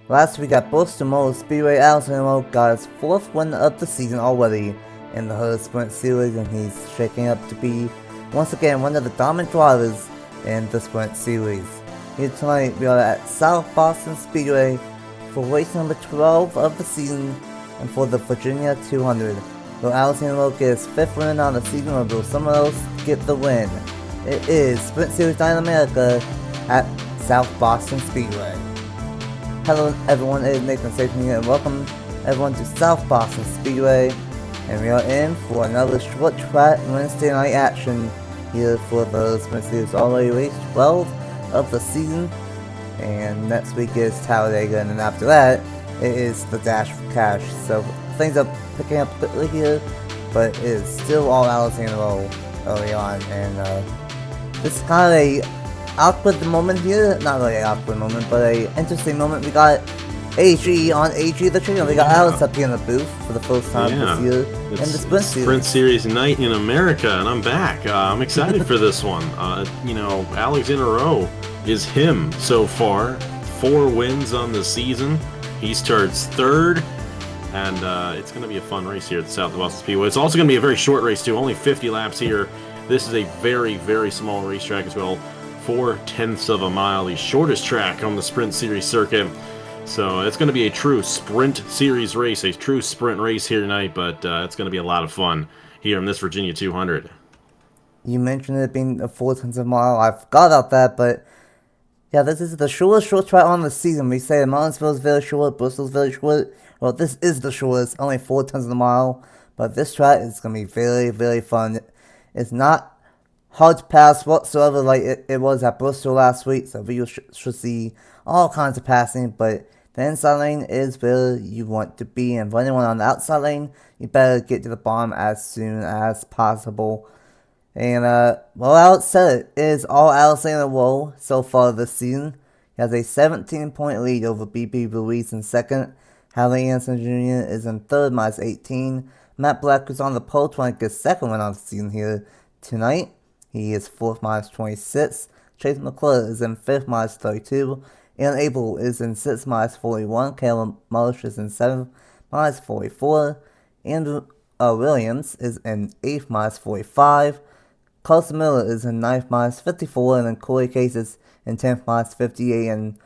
Last week at Boston Speedway, Alex got his 4th win of the season already in the Herr Sprint Series, and he's shaking up to be once again one of the dominant drivers in the Sprint Series. Here tonight we are at South Boston Speedway for race number 12 of the season and for the Virginia 200. Will Alex get his 5th win on the season, or will someone else get the win? It is Sprint Series Night in America at South Boston Speedway. Hello everyone, it is Nathan Station here, and welcome everyone to South Boston Speedway. And we are in for another short track Wednesday night action here for the Sprint Series already race 12 of the season. And next week is Talladega, and then after that, it is the Dash for Cash. So things are picking up quickly here, but it is still all Alex in a row early on. And this is kind of a awkward moment here, not really an awkward moment, but a interesting moment. We got AG on AG the trainer. We got Alex up here in the booth for the first time this year in the Sprint Series. Sprint Series Night in America, and I'm back. I'm excited for this one. Alex in a row is him so far. 4 wins on the season. He starts 3rd, and it's going to be a fun race here at the South Boston Speedway. It's also going to be a very short race too, only 50 laps here. This is a very, very small racetrack as well. 4/10 of a mile, the shortest track on the Sprint Series circuit. So it's going to be a true Sprint Series race, a true sprint race here tonight, but it's going to be a lot of fun here in this Virginia 200. You mentioned it being a 4/10 of a mile. I forgot about that, but yeah, this is the shortest short track on the season. We say Martinsville is very short, Bristol's very short. Well, this is the shortest, only 4/10 of a mile, but this track is going to be very, very fun. It's not hard to pass whatsoever like it was at Bristol last week, so we should see all kinds of passing, but the inside lane is where you want to be, and for anyone on the outside lane, you better get to the bottom as soon as possible. And, well, Alex said it is all Alex in a row so far this season. He has a 17-point lead over BP Ruiz in 2nd. Hallie Anson Jr. is in 3rd, minus 18. Matt Black is on the pole, trying to get 2nd win on the season here tonight. He is 4th, minus 26. Chase McClure is in 5th, minus 32. Ian Abel is in 6th, minus 41. Caleb Marsh is in 7th, minus 44. Andrew Williams is in 8th, minus 45. Carson Miller is in 9th, minus 54. And then Corey Case is in 10th, minus 58. And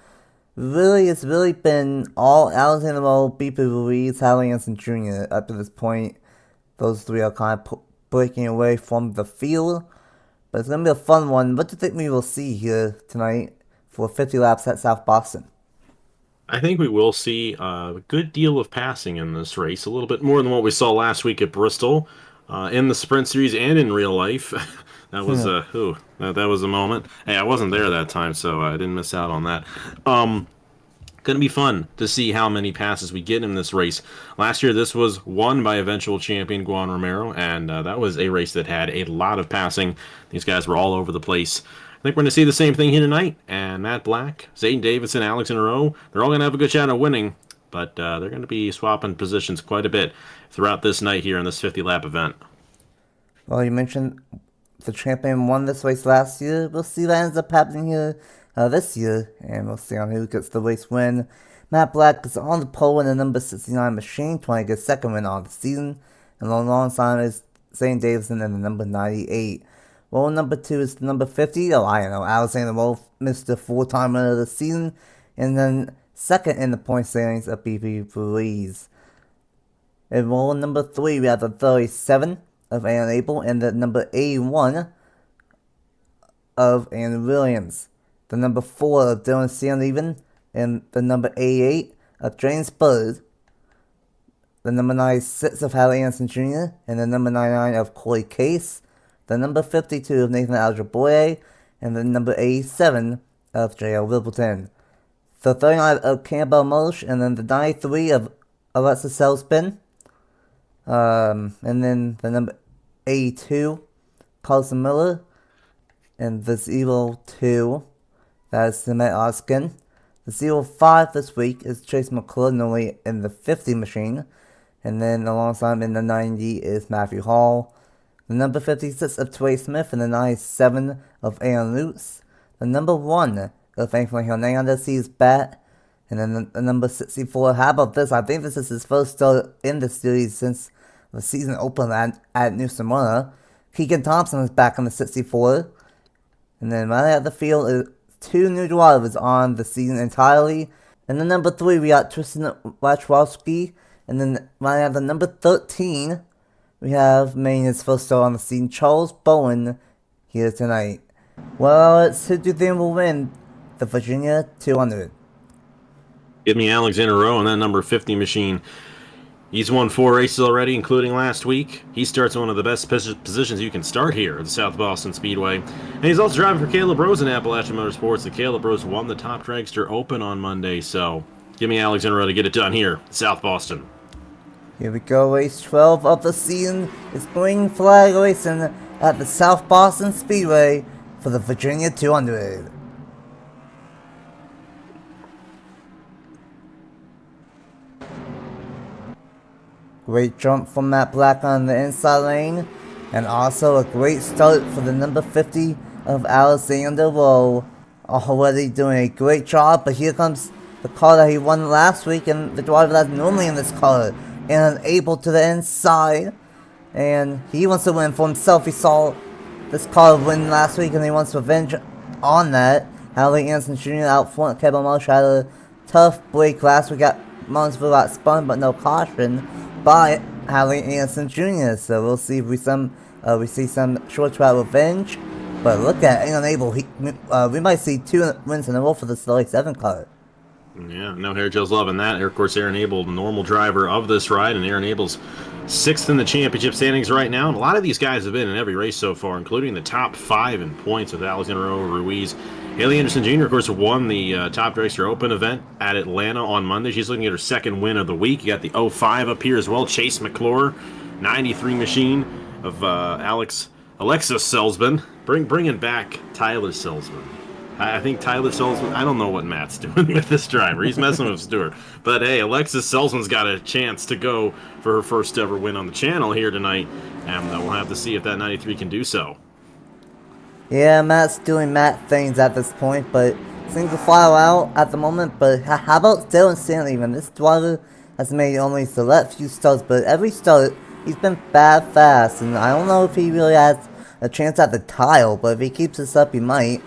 really, it's really been all Alexander Rowe, BP Ruiz, Hallie Anson Jr. up to this point. Those 3 are kind of breaking away from the field. But it's going to be a fun one. What do you think we will see here tonight for 50 laps at South Boston? I think we will see a good deal of passing in this race, a little bit more than what we saw last week at Bristol, in the Sprint Series and in real life. That was that was a moment. Hey, I wasn't there that time, so I didn't miss out on that. Going to be fun to see how many passes we get in this race. Last year, this was won by eventual champion Juan Romero, and that was a race that had a lot of passing. These guys were all over the place. I think we're going to see the same thing here tonight, and Matt Black, Zayden Davidson, Alex in a row, they're all going to have a good shot at winning, but they're going to be swapping positions quite a bit throughout this night here in this 50-lap event. Well, you mentioned the champion won this race last year. We'll see what ends up happening here this year, and we'll see on who gets the race win. Matt Black is on the pole in the number 69 machine, trying to get 2nd win on the season, and alongside is Zane Davidson in the number 98. Roll number 2 is the number 50. Oh, I don't know, Alexander Wolf, Mr. 4-time winner of the season, and then 2nd in the point standings of BP Ruiz. In roll number 3, we have the 37 of Aaron Abel and the number 81 of Andrew Williams. The number 4 of Dylan Sandeven, and the number 88 of James Bird, the number 96 of Hallie Anson Jr., and the number 99 of Corey Case, the number 52 of Nathan Aljaboye, and the number 87 of J.L. Wibbleton. The 39 of Campbell Marsh, and then the 93 of Alexis Selspin, and then the number 82, Carson Miller, and the 02, that is Cement Oskin. The 05 this week is Chase McClure, normally in the 50 machine. And then alongside him in the 90 is Matthew Hall. The number 56 of Trey Smith and the 97 of Aaron Lutz. The number 1 of Anthony Hernandez, he's back. And then the number 64, how about this? I think this is his first start in the series since the season opened at New Smyrna. Keegan Thompson is back on the 64. And then right at the field is 2 new drivers on the season entirely. And then number 3, we got Tristan Wachowski. And then right at the number 13, we have making his first start on the season, Charles Bowen, here tonight. Well, it's who do you think will win the Virginia 200? Give me Alexander Rowe on that number 50 machine. He's won 4 races already, including last week. He starts in one of the best positions you can start here at the South Boston Speedway. And he's also driving for Caleb Rose in Appalachian Motorsports. The Caleb Rose won the Top Dragster Open on Monday, so give me Alexander Rowe to get it done here, South Boston. Here we go, race 12 of the season. It's green flag racing at the South Boston Speedway for the Virginia 200. Great jump from Matt Black on the inside lane. And also a great start for the number 50 of Alexander Rowe. Already doing a great job, but here comes the car that he won last week and the driver that's normally in this car. And unable to the inside. And he wants to win for himself. He saw this car win last week and he wants revenge on that. Hallie Anderson Jr. out front. Kevin Marsh had a tough break last week. Martinsville got spun but no caution by Hallie Anderson Jr. So we'll see if we see some short track revenge. But look at unable. We might see 2 wins in a row for the Sully 7 car. Yeah, no hair Joe's loving that. Of course, Aaron Abel, the normal driver of this ride, and Aaron Abel's 6th in the championship standings right now. And a lot of these guys have been in every race so far, including the top 5 in points with Alexander Rowe, Ruiz. Haley Anderson Jr., of course, won the Top Dragster Open event at Atlanta on Monday. She's looking at her 2nd win of the week. You got the 05 up here as well. Chase McClure, 93 machine of Alexis Selzman, bringing back Tyler Selzman. I think Tyler Selzman, I don't know what Matt's doing with this driver. He's messing with Stewart. But hey, Alexis Selzman's got a chance to go for her first ever win on the channel here tonight. And we'll have to see if that 93 can do so. Yeah, Matt's doing Matt things at this point, but single file out at the moment. But how about Dylan Stanley? Even this driver has made only select few starts, but every start he's been bad fast. And I don't know if he really has a chance at the title, but if he keeps this up, he might.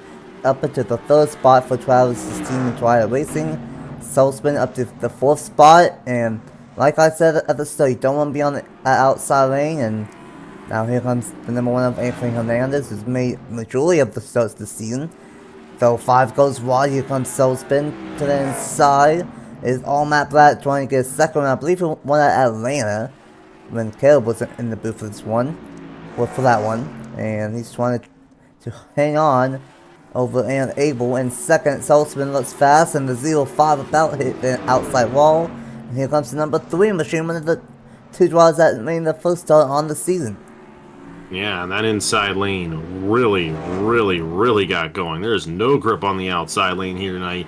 Up into the 3rd spot for Travis's team in Twilight Racing. Saltzman up to the 4th spot. And like I said at the start, you don't want to be on the outside lane. And now here comes the number 1 of Anthony Hernandez, who's made majority of the starts this season. Though 5 goes wide, here comes Saltzman to the inside. Is all Matt Black trying to get a 2nd one. I believe he won at Atlanta when Caleb was in the booth for this one. Or for that one. And he's trying to hang on over and Abel in 2nd. Saltzman looks fast, and the 05 about hit the outside wall. And here comes the number 3 machine, one of the 2 drivers that made the first start on the season. Yeah, and that inside lane really got going. There's no grip on the outside lane here tonight.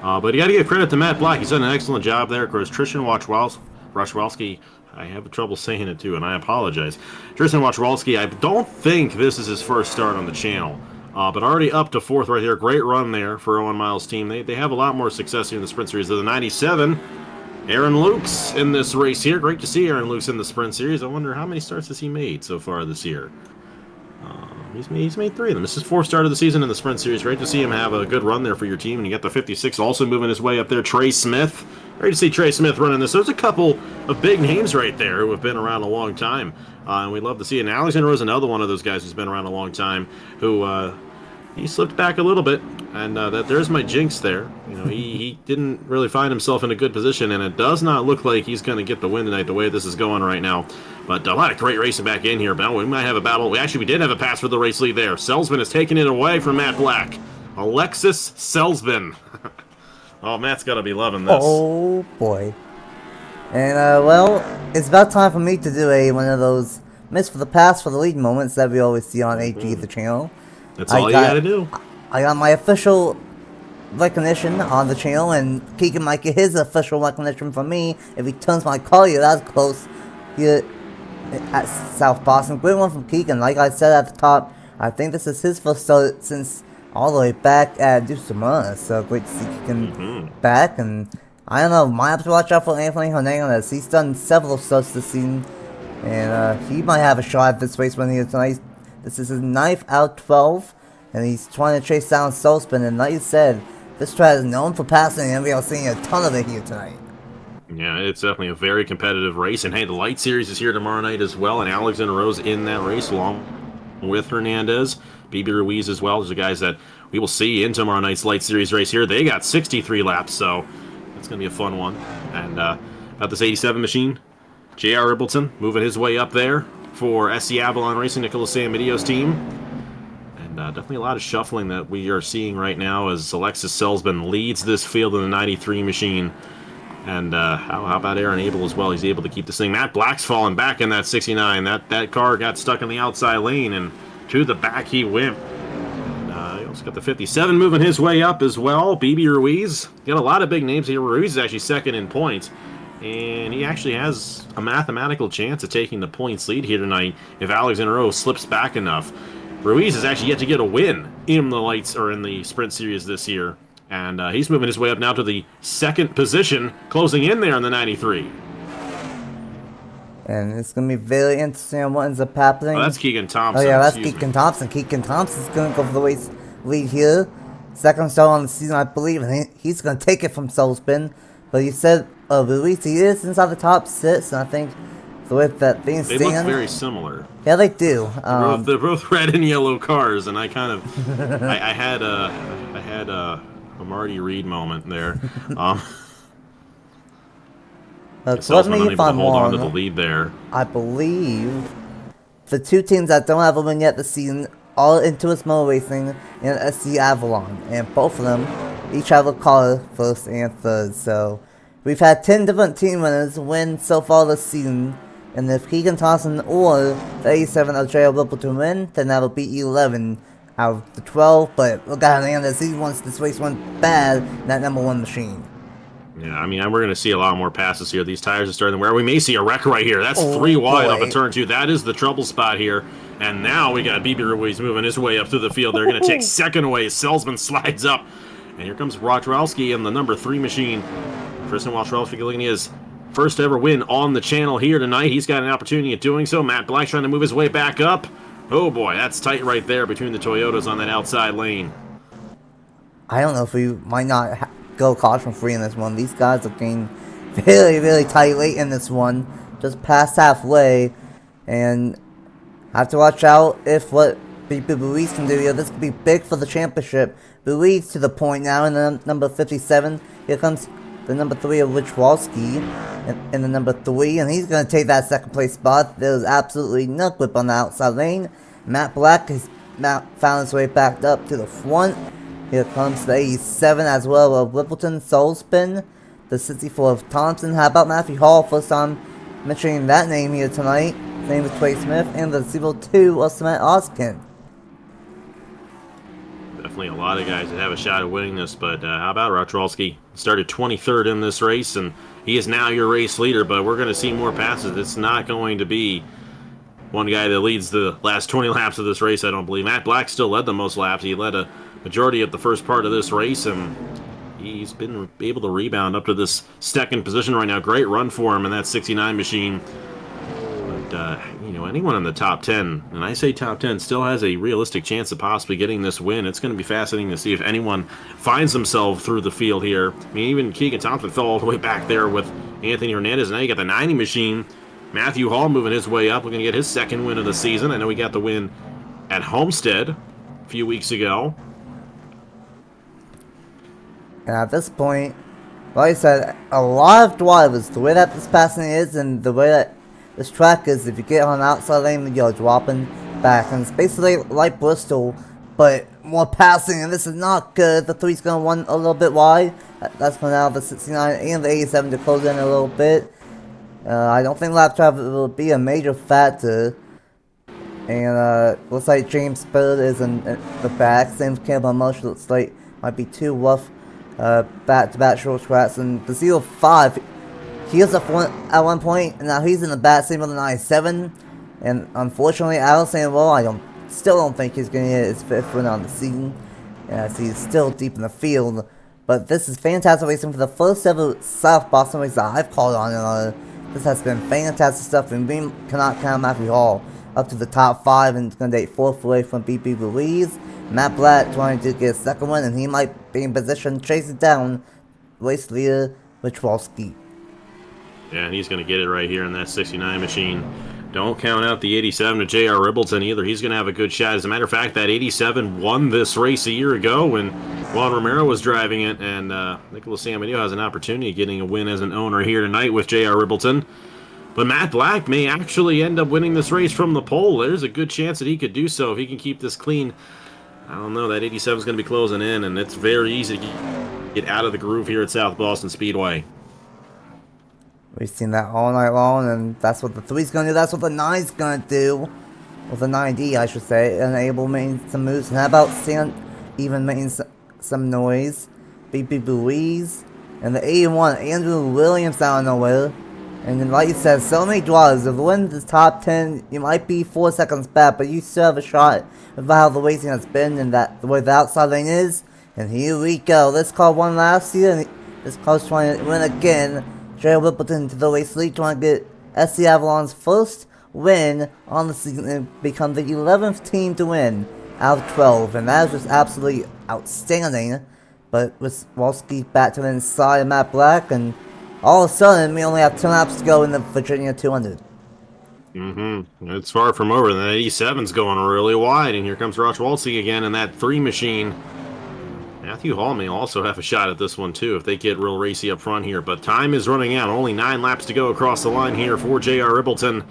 But you got to give credit to Matt Black. He's done an excellent job there. Of course, Tristan Wachowski, I have trouble saying it too, and I apologize. Tristan Wachowski, I don't think this is his first start on the channel. But already up to 4th right here. Great run there for Owen Miles' team. They have a lot more success here in the Sprint Series. The 97, Aaron Lukes in this race here. Great to see Aaron Lukes in the Sprint Series. I wonder how many starts has he made so far this year. He's made 3 of them. This is 4th start of the season in the Sprint Series. Great to see him have a good run there for your team. And you got the 56 also moving his way up there. Trey Smith. Great to see Trey Smith running this. There's a couple of big names right there who have been around a long time. And we'd love to see it. And Alexander Rose, another one of those guys who's been around a long time, who he slipped back a little bit. And there's my jinx there. You know, he didn't really find himself in a good position, and it does not look like he's going to get the win tonight the way this is going right now. But a lot of great racing back in here. But we might have a battle. We did have a pass for the race lead there. Selzman has taken it away from Matt Black. Alexis Selzman. Oh, Matt's got to be loving this. Oh, boy. And, well, it's about time for me to do one of those miss for the pass for the lead moments that we always see on AG, the channel. That's all you got to do. I got my official recognition on the channel, and Keegan might get his official recognition from me if he turns my car here that's close here at South Boston. Great one from Keegan. Like I said at the top, I think this is his first start since all the way back at Dusamana. So great to see Keegan back. And I don't know, might have to watch out for Anthony Hernandez. He's done several starts this season, and he might have a shot at this race when he is tonight. This is his 9th out of 12, and he's trying to chase down Salzman. And like you said, this track is known for passing, and we are seeing a ton of it here tonight. Yeah, it's definitely a very competitive race. And hey, the Light Series is here tomorrow night as well, and Alexander Rose in that race along with Hernandez, BB Ruiz as well. Those are guys that we will see in tomorrow night's Light Series race here. They got 63 laps, so it's going to be a fun one. And about this 87 machine, J.R. Ribbleton moving his way up there for SC Avalon Racing, Nicholas Samedio's team. And definitely a lot of shuffling that we are seeing right now as Alexis Salzman leads this field in the 93 machine. And how about Aaron Abel as well? He's able to keep this thing. Matt Black's falling back in that 69. That car got stuck in the outside lane, and to the back he went. And, he also got the 57 moving his way up as well. BB Ruiz. Got a lot of big names here. Ruiz is actually second in points. And he actually has a mathematical chance of taking the points lead here tonight if Alexander Rose slips back enough. Ruiz has actually yet to get a win in the lights or in the sprint series this year. And he's moving his way up now to the second position, closing in there in the 93. And it's going to be very interesting on what ends up happening. Oh, that's Keegan Thompson. Oh, yeah, that's Keegan Thompson. Keegan Thompson's going to go for the race lead here. Second start on the season, I believe, and he's going to take it from Salzman. But you said Ruiz, he is inside the top 6, and I think the way that things stand... They look very similar. Yeah, they do. They're both red and yellow cars, and I kind of... I had a Marty Reed moment there. Correct me if I'm hold on to wrong. the lead there. I believe the two teams that don't have a win yet this season are Intuit Motor Racing and SC Avalon, and both of them each have a car first and third. So we've had 10 different team winners win so far this season, and if Keegan Thompson or the 87 of J.R. Ribbleton win, then that'll be 11 out of the 12. But look at Hernandez, he wants this race went bad in that number 1 machine. Yeah, I mean, we're going to see a lot more passes here. These tires are starting to wear. We may see a wreck right here. That's 3 wide off of turn 2. That is the trouble spot here. And now we got BB Ruiz moving his way up through the field. They're going to take second away. Salzman slides up. And here comes Wachowski in the number 3 machine. Tristan Wachowski looking at his first ever win on the channel here tonight. He's got an opportunity at doing so. Matt Black trying to move his way back up. Oh boy, that's tight right there between the Toyotas on that outside lane. I don't know if we might not go caution free in this one. These guys are getting very, very tight late in this one. Just past halfway. And I have to watch out if what Ruiz can do here. This could be big for the championship. Ruiz to the point now in the number 57. Here comes the number 3 of Wachowski in the number 3. And he's going to take that second place spot. There's absolutely no clip on the outside lane. Matt Black has now found his way back up to the front. Here comes the 87 as well of Rippleton, Salzman, the 64 of Thompson. How about Matthew Hall? First time mentioning that name here tonight. His name is Trey Smith, and the 02 of Cement Oskin. Definitely a lot of guys that have a shot at winning this, but how about Wachowski? Started 23rd in this race, and he is now your race leader, but we're going to see more passes. It's not going to be one guy that leads the last 20 laps of this race, I don't believe. Matt Black still led the most laps. He led a majority of the first part of this race, and he's been able to rebound up to this second position right now. Great run for him in that 69 machine. But, you know, anyone in the top 10, and I say top 10, still has a realistic chance of possibly getting this win. It's going to be fascinating to see if anyone finds himself through the field here. I mean, even Keegan Thompson fell all the way back there with Anthony Hernandez. Now you got the 90 machine. Matthew Hall moving his way up. We're going to get his second win of the season. I know he got the win at Homestead a few weeks ago. And at this point, like I said, a lot of drivers, the way that this passing is and the way that this track is, if you get on the outside lane, you're dropping back. And it's basically like Bristol, but more passing, and this is not good. The 3's going to run a little bit wide. That's going to allow the 69 and the 87 to close in a little bit. I don't think lap traffic will be a major factor. And looks like James Bird is in the back. Same with Campbell Mosh. Looks like might be too rough back-to-back short tracks. And the 05, he was up at one point, and now he's in the back. Same with the 97. And unfortunately, Alex Sandoval, still don't think he's going to get his 5th win on the season. as he's still deep in the field. But this is fantastic racing for the first ever South Boston race that I've called on. And this has been fantastic stuff, and we cannot count Matthew Hall up to the top 5, and it's going to take 4th away from B.B. Ruiz. Matt Blatt trying to get a second one, and he might be in position to chase it down race leader Wachowski. Yeah, and he's going to get it right here in that 69 machine. Don't count out the 87 to J.R. Ribbleton either. He's going to have a good shot. As a matter of fact, that 87 won this race a year ago when Juan Romero was driving it, and Nicholas Samadeo has an opportunity of getting a win as an owner here tonight with J.R. Ribbleton. But Matt Black may actually end up winning this race from the pole. There's a good chance that he could do so if he can keep this clean. I don't know, that 87 is going to be closing in, and it's very easy to get out of the groove here at South Boston Speedway. We've seen that all night long, and that's what the 3's going to do. That's what the 9's going to do. Well, the 9D, I should say. Enable making some moves. And how about Sand even making some noise? B.B. Ruiz. And the 81, Andrew Williams out of nowhere. And then, like you said, so many drivers. If you win the top 10, you might be 4 seconds back, but you still have a shot with how the racing has been and that the way the outside lane is. And here we go. This car won last year, and this car's trying to win again. J.R. Ribbleton to the race lead, trying to get SC Avalon's first win on the season and become the 11th team to win out of 12. And that is just absolutely outstanding. But with Walski back to the inside of Matt Black, and all of a sudden we only have 10 laps to go in the Virginia 200. It's far from over. The 87's going really wide, and here comes Roch Walski again in that 3 machine. Matthew Hall may also have a shot at this one too if they get real racy up front here, but time is running out. Only 9 laps to go across the line here for J.R. Ribbleton.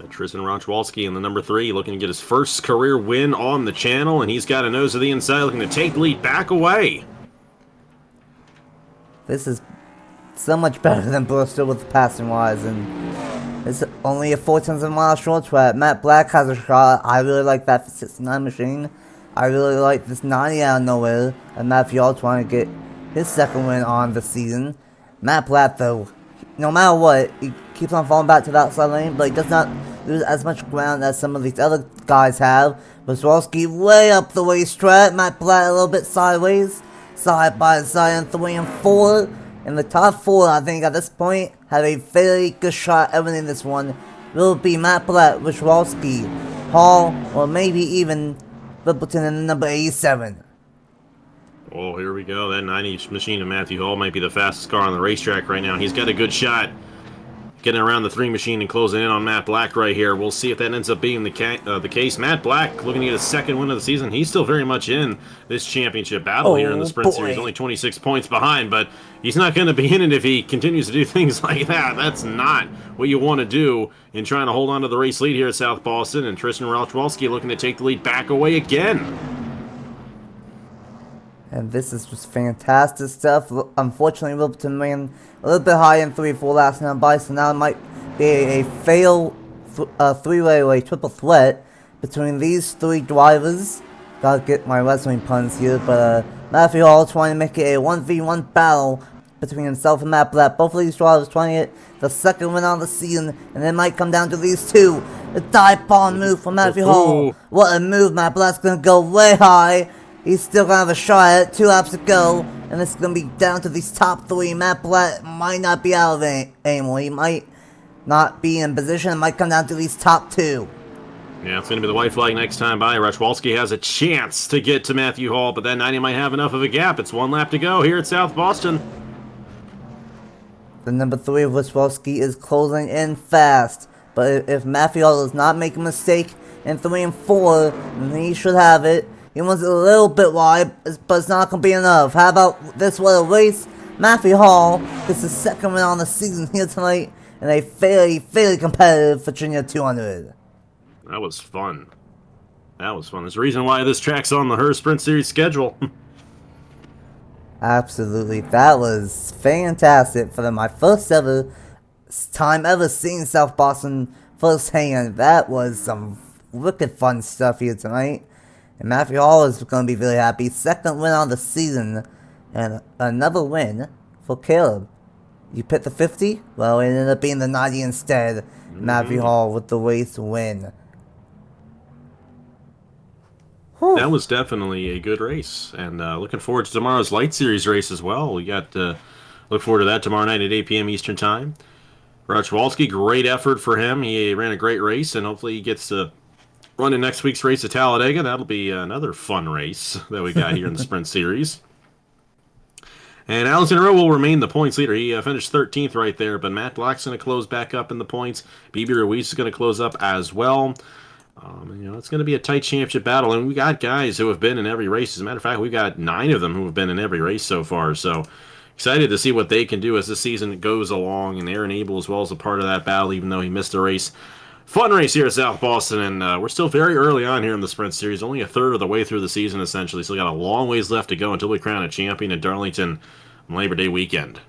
Tristan Rochwalski in the number 3 looking to get his first career win on the channel, and he's got a nose to the inside looking to take the lead back away. This is so much better than Bristol with the passing wise, and it's only a 0.4 mile short track. Matt Black has a shot. I really like that 69 machine. I really like this 90 out of nowhere, and Matthew Hall trying to get his second win on the season. Matt Black, though, no matter what, he keeps on falling back to the outside lane, but he does not lose as much ground as some of these other guys have. Wachowski way up the racetrack. Matt Black a little bit sideways, side by side in 3 and 4. In the top 4, I think at this point, have a very good shot at winning this one. Will be Matt Black, Wachowski, Hall, or maybe even Ribbleton in the number 87. Oh, here we go. That 90 machine of Matthew Hall might be the fastest car on the racetrack right now. He's got a good shot getting around the 3 machine and closing in on Matt Black right here. We'll see if that ends up being the case. Matt Black looking to get his second win of the season. He's still very much in this championship battle here in the sprint series. Only 26 points behind, but he's not going to be in it if he continues to do things like that. That's not what you want to do in trying to hold on to the race lead here at South Boston. And Tristan Rauchwalski looking to take the lead back away again. And this is just fantastic stuff. Unfortunately, Ribbleton ran a little bit high in 3-4 last night by, so now it might be a fail three-way triple threat between these 3 drivers. Gotta get my wrestling puns here, but Matthew Hall trying to make it a 1v1 battle between himself and Matt Black. Both of these drivers trying to get the second win on the season, and it might come down to these 2. The dive bomb move from Matthew Hall. What a move! Matt Black's gonna go way high. He's still gonna have a shot at it. 2 laps to go, and it's gonna be down to these top 3. Matt Black might not be out of it anymore. He might not be in position. It might come down to these top 2. Yeah, it's going to be the white flag next time by. Rauchwalski has a chance to get to Matthew Hall, but that 90 might have enough of a gap. It's 1 lap to go here at South Boston. The number 3 of Wachowski is closing in fast, but if Matthew Hall does not make a mistake in 3 and 4, then he should have it. He wants it a little bit wide, but it's not going to be enough. How about this? What a race. Matthew Hall gets his second win on the season here tonight in a very, very competitive Virginia 200. That was fun. That was fun. There's a reason why this track's on the Herr Sprint Series schedule. Absolutely. That was fantastic for my first time ever seeing South Boston firsthand. That was some wicked fun stuff here tonight. And Matthew Hall is going to be really happy. Second win on the season. And another win for Caleb. You picked the 50? Well, it ended up being the 90 instead. Matthew Hall with the race win. That was definitely a good race, and looking forward to tomorrow's Light Series race as well. We got look forward to that tomorrow night at 8 p.m. Eastern Time. Rachwalski, great effort for him. He ran a great race, and hopefully he gets to run in next week's race at Talladega. That'll be another fun race that we got here in the Sprint Series. And Alexander Rowe will remain the points leader. He finished 13th right there, but Matt Black's going to close back up in the points. BB Ruiz is going to close up as well. It's going to be a tight championship battle, and we got guys who have been in every race. As a matter of fact, we've got 9 of them who have been in every race so far. So excited to see what they can do as the season goes along. And Aaron Abel as well as a part of that battle, even though he missed a race. Fun race here at South Boston, and we're still very early on here in the Sprint Series. Only a third of the way through the season, essentially. Still got a long ways left to go until we crown a champion at Darlington on Labor Day weekend.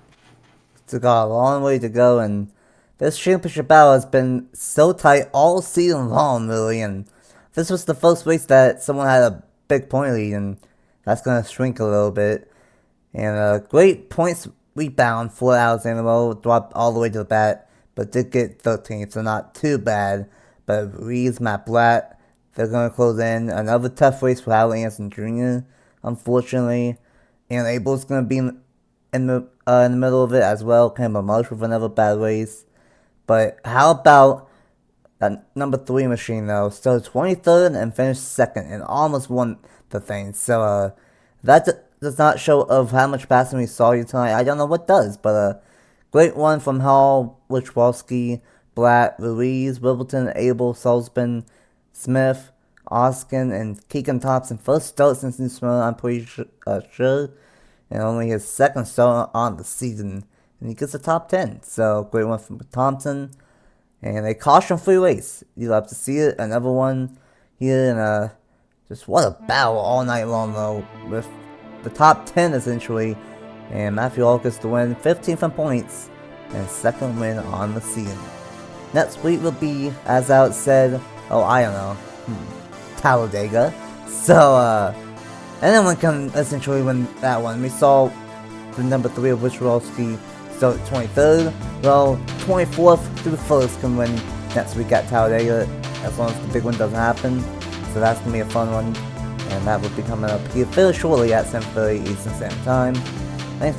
Still got a long way to go, and this championship battle has been so tight all season long, really, and this was the first race that someone had a big point lead, and that's going to shrink a little bit. And a great points rebound for Alexander Rowe, dropped all the way to the bat, but did get 13th, so not too bad. But Ruiz, Matt Blatt, they're going to close in. Another tough race for Howard Anderson Jr., unfortunately. And Abel's going to be in the middle of it as well, kind of a march with another bad race. But how about that number 3 machine, though? Still 23rd and finished 2nd and almost won the thing. So that does not show of how much passing we saw you tonight. I don't know what does, but great one from Hall, Wachowski, Blatt, Ruiz, Wimbledon, Abel, Salzman, Smith, Oskin, and Keegan Thompson. First start since New Smyrna, I'm pretty sure. And only his second start on the season. And he gets a top 10. So, great one from Thompson. And a caution-free race. You love to see it. Another one here. And just what a battle all night long, though. With the top 10, essentially. And Matthew Hall gets the win. 15th in points. And second win on the season. Next week will be, as Alex said, I don't know. Talladega. So, anyone can essentially win that one. We saw the number 3 of Wachowski start 23rd. Well, 24th through the 1st can win next week at Talladega, as long as the big one doesn't happen. So that's going to be a fun one. And that will be coming up here fairly shortly at 7:30 Eastern Standard Time. Thanks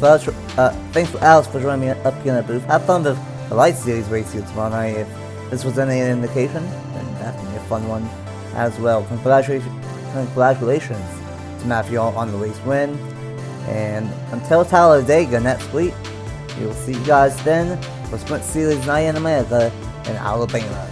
for Alex for joining me up here in the booth. Have fun with the Light Series race here tomorrow night. If this was any indication, then that's going to be a fun one as well. Congratulations to Matthew on the race win. And until Talladega next week, we will see you guys then for Sprint Series Night in America in Alabama.